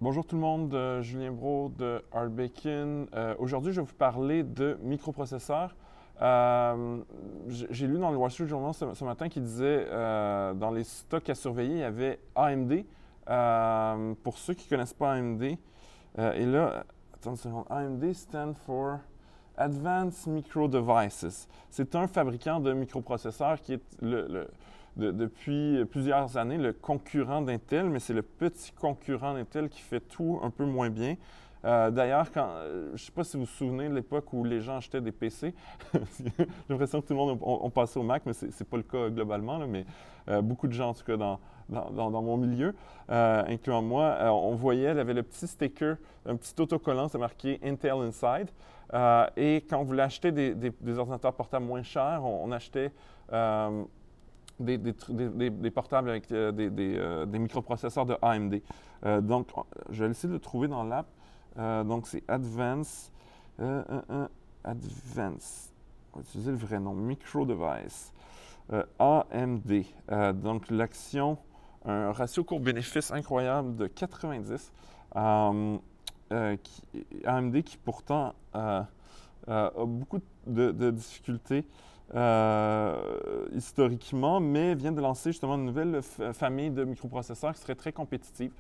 Bonjour tout le monde, Julien Brault de Hardbacon. Aujourd'hui, je vais vous parler de microprocesseurs. J'ai lu dans le Wall Street Journal ce matin qui disait dans les stocks à surveiller, il y avait AMD. Pour ceux qui ne connaissent pas AMD, et là, attends une seconde, AMD stand for Advanced Micro Devices. C'est un fabricant de microprocesseurs qui est depuis plusieurs années le concurrent d'Intel, mais c'est le petit concurrent d'Intel qui fait tout un peu moins bien. D'ailleurs, je ne sais pas si vous vous souvenez de l'époque où les gens achetaient des PC. J'ai l'impression que tout le monde on passait au Mac, mais ce n'est pas le cas globalement, là, mais beaucoup de gens, en tout cas dans mon milieu, incluant moi, on voyait, il y avait le petit sticker, un petit autocollant, c'est marqué Intel Inside. Et quand on voulait acheter des ordinateurs portables moins chers, on achetait des portables avec des microprocesseurs de AMD. Donc, je vais essayer de le trouver dans l'app. Donc, c'est Advance. Advance. On va utiliser le vrai nom. Micro Device. AMD. Donc, l'action, un ratio court-bénéfice incroyable de 90. AMD qui pourtant a beaucoup de difficultés historiquement, mais vient de lancer justement une nouvelle famille de microprocesseurs qui serait très compétitive.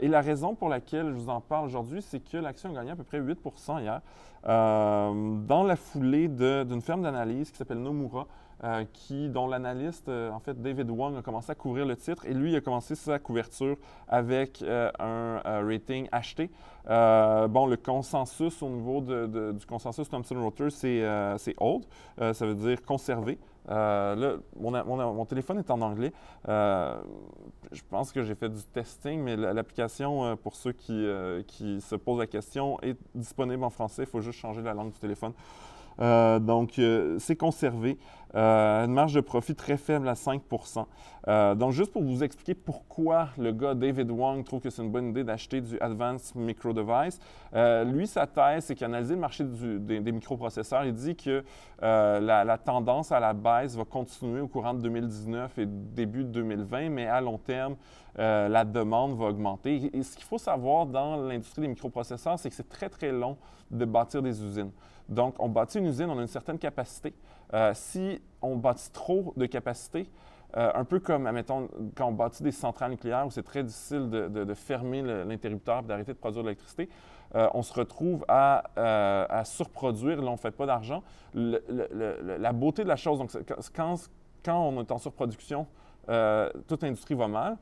Et la raison pour laquelle je vous en parle aujourd'hui, c'est que l'action a gagné à peu près 8 hier, dans la foulée d'une firme d'analyse qui s'appelle Nomura, dont l'analyste, en fait, David Wong, a commencé à couvrir le titre et lui a commencé sa couverture avec un rating acheté. Bon, le consensus au niveau du consensus Thomson Reuters, c'est old, ça veut dire conservé. Là, mon téléphone est en anglais. Je pense que j'ai fait du testing, mais l'application, pour ceux qui se posent la question, est disponible en français. Il faut juste changer la langue du téléphone. Donc, c'est conservé. Une marge de profit très faible à 5 Donc, juste pour vous expliquer pourquoi le gars David Wong trouve que c'est une bonne idée d'acheter du Advanced Micro Device, lui, sa thèse, c'est qu'il a analysé le marché des microprocesseurs. Il dit que la tendance à la baisse va continuer au courant de 2019 et début de 2020, mais à long terme, la demande va augmenter. Et ce qu'il faut savoir dans l'industrie des microprocesseurs, c'est que c'est très, très long de bâtir des usines. Donc, on bâtit une usine, on a une certaine capacité. Si on bâtit trop de capacité, un peu comme, admettons, quand on bâtit des centrales nucléaires où c'est très difficile de fermer l'interrupteur et d'arrêter de produire de l'électricité, on se retrouve à surproduire. Là, on ne fait pas d'argent. La beauté de la chose, donc, quand on est en surproduction, toute l'industrie va mal.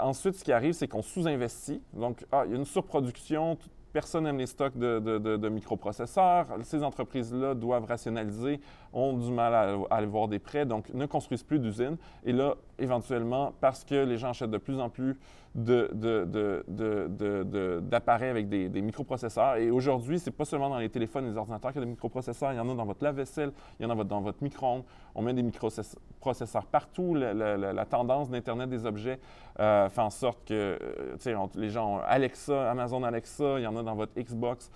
Ensuite, ce qui arrive, c'est qu'on sous-investit. Donc, il y a une surproduction. Personne n'aime les stocks de microprocesseurs. Ces entreprises-là doivent rationaliser, ont du mal à aller voir des prêts, donc ne construisent plus d'usines. Et là, éventuellement, parce que les gens achètent de plus en plus d'appareils avec des microprocesseurs. Et aujourd'hui, ce n'est pas seulement dans les téléphones et les ordinateurs qu'il y a des microprocesseurs. Il y en a dans votre lave-vaisselle, il y en a dans votre micro-ondes. On met des microprocesseurs partout. La tendance d'Internet des objets fait en sorte que les gens ont Alexa, Amazon Alexa, il y en a dans votre Xbox.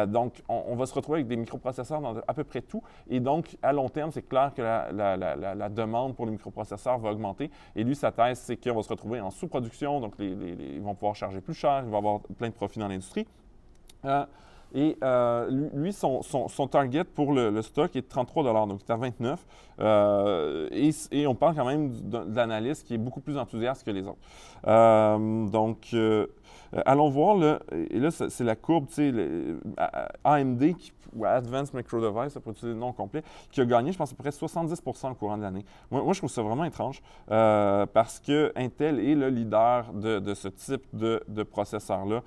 Donc, on va se retrouver avec des microprocesseurs dans à peu près tout. Et donc, à long terme, c'est clair que la demande pour les microprocesseurs va augmenter. Et lui, sa thèse, c'est qu'on va se retrouver en sous-production. Donc, ils vont pouvoir charger plus cher, il va avoir plein de profits dans l'industrie. Lui, son target pour le stock est de 33 donc il est à 29 et on parle quand même d'analyste qui est beaucoup plus enthousiaste que les autres. Allons voir, et là, c'est la courbe, tu sais, AMD, ou Advanced Micro Device, pour utiliser le nom complet, qui a gagné, je pense, à peu près 70 au courant de l'année. Moi, je trouve ça vraiment étrange parce que Intel est le leader de ce type de processeur-là.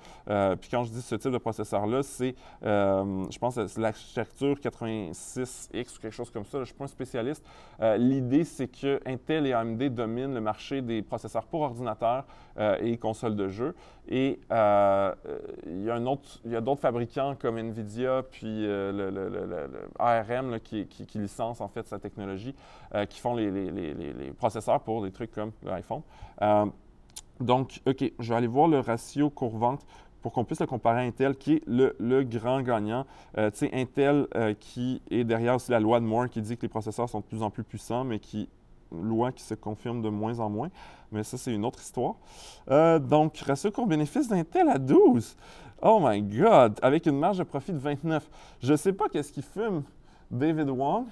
Puis quand je dis ce type de processeur-là, je pense que c'est l'architecture 86X ou quelque chose comme ça. Là, je ne suis pas un spécialiste. L'idée, c'est que Intel et AMD dominent le marché des processeurs pour ordinateurs et consoles de jeux. Et il y a d'autres fabricants comme NVIDIA puis le ARM là, qui licence en fait sa technologie, qui font les processeurs pour des trucs comme l'iPhone. Donc, OK, je vais aller voir le ratio cours-vente pour qu'on puisse le comparer à Intel, qui est le grand gagnant. Tu sais, Intel qui est derrière aussi la loi de Moore qui dit que les processeurs sont de plus en plus puissants, mais qui loi qui se confirme de moins en moins, mais ça, c'est une autre histoire. Donc, ratio court-bénéfice d'Intel à 12. Oh my God! Avec une marge de profit de 29. Je ne sais pas qu'est-ce qu'il fume, David Wong,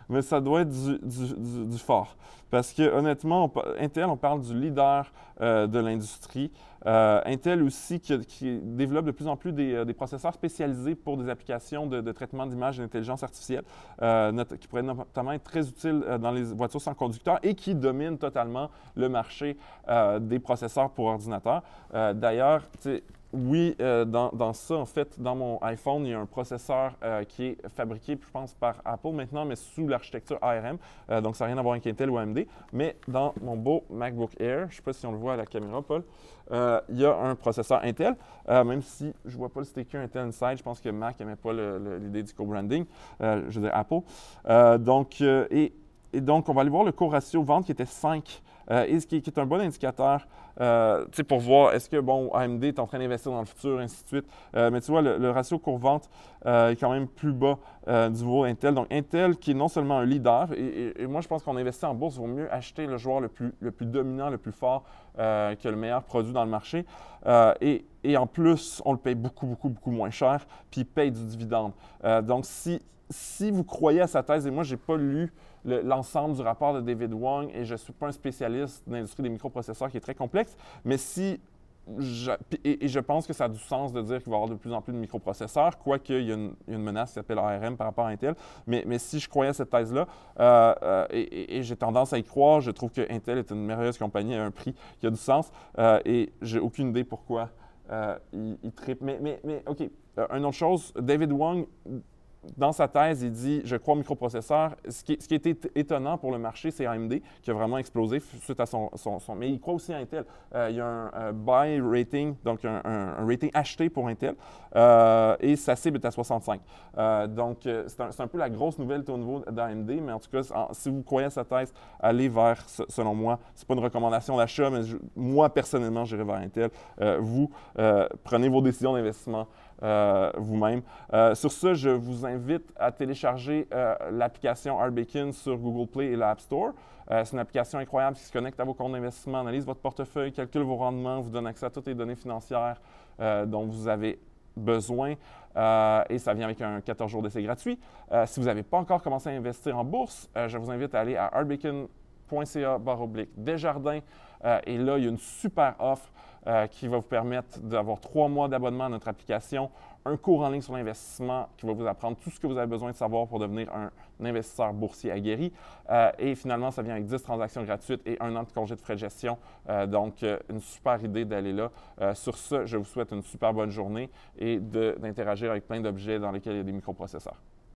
mais ça doit être du fort. Parce que honnêtement, Intel, on parle du leader de l'industrie. Intel aussi qui développe de plus en plus des processeurs spécialisés pour des applications de traitement d'image et d'intelligence artificielle, qui pourraient notamment être très utiles dans les voitures sans conducteur et qui domine totalement le marché des processeurs pour ordinateur. D'ailleurs, oui, dans ça, en fait, dans mon iPhone, il y a un processeur qui est fabriqué, je pense, par Apple maintenant, mais sous l'architecture ARM. Donc, ça n'a rien à voir avec Intel ou AMD. Mais dans mon beau MacBook Air, je ne sais pas si on le voit à la caméra, Paul, il y a un processeur Intel, même si je ne vois pas le sticker Intel Inside. Je pense que Mac n'aimait pas l'idée du co-branding, je veux dire Apple. Donc, on va aller voir le court-ratio vente qui était 5. Et ce qui est un bon indicateur pour voir est-ce que, bon, AMD est en train d'investir dans le futur, ainsi de suite. Mais tu vois, le ratio cours-vente est quand même plus bas du niveau Intel. Donc, Intel, qui est non seulement un leader, et moi, je pense qu'on investit en bourse, il vaut mieux acheter le joueur le plus dominant, le plus fort, que le meilleur produit dans le marché. Et en plus, on le paye beaucoup, beaucoup, beaucoup moins cher, puis il paye du dividende. Donc, si vous croyez à sa thèse, et moi, je n'ai pas lu l'ensemble du rapport de David Wong et je ne suis pas un spécialiste de l'industrie des microprocesseurs qui est très complexe, mais je pense que ça a du sens de dire qu'il va y avoir de plus en plus de microprocesseurs, quoique il y a une menace qui s'appelle ARM par rapport à Intel. Mais si je croyais à cette thèse-là, et j'ai tendance à y croire, je trouve que Intel est une merveilleuse compagnie à un prix qui a du sens et j'ai aucune idée pourquoi il trippe. Mais OK, une autre chose, David Wong, dans sa thèse, il dit « Je crois au microprocesseur ». Ce qui est étonnant pour le marché, c'est AMD qui a vraiment explosé suite à son… Mais il croit aussi à Intel. Il y a un buy rating, donc un rating acheté pour Intel, et sa cible est à 65. Donc, c'est un peu la grosse nouvelle au niveau d'AMD, mais en tout cas, si vous croyez à sa thèse, allez vers, selon moi, c'est pas une recommandation d'achat, mais moi, personnellement, j'irai vers Intel. Vous, prenez vos décisions d'investissement vous-même. Sur ce, je vous invite à télécharger l'application Arbacon sur Google Play et l'App Store. C'est une application incroyable qui se connecte à vos comptes d'investissement, analyse votre portefeuille, calcule vos rendements, vous donne accès à toutes les données financières dont vous avez besoin et ça vient avec un 14 jours d'essai gratuit. Si vous n'avez pas encore commencé à investir en bourse, je vous invite à aller à arbacon.ca/Desjardins et là, il y a une super offre qui va vous permettre d'avoir 3 mois d'abonnement à notre application, un cours en ligne sur l'investissement qui va vous apprendre tout ce que vous avez besoin de savoir pour devenir un investisseur boursier aguerri. Et finalement, ça vient avec 10 transactions gratuites et 1 an de congé de frais de gestion. Donc, une super idée d'aller là. Sur ce, je vous souhaite une super bonne journée et d'interagir avec plein d'objets dans lesquels il y a des microprocesseurs.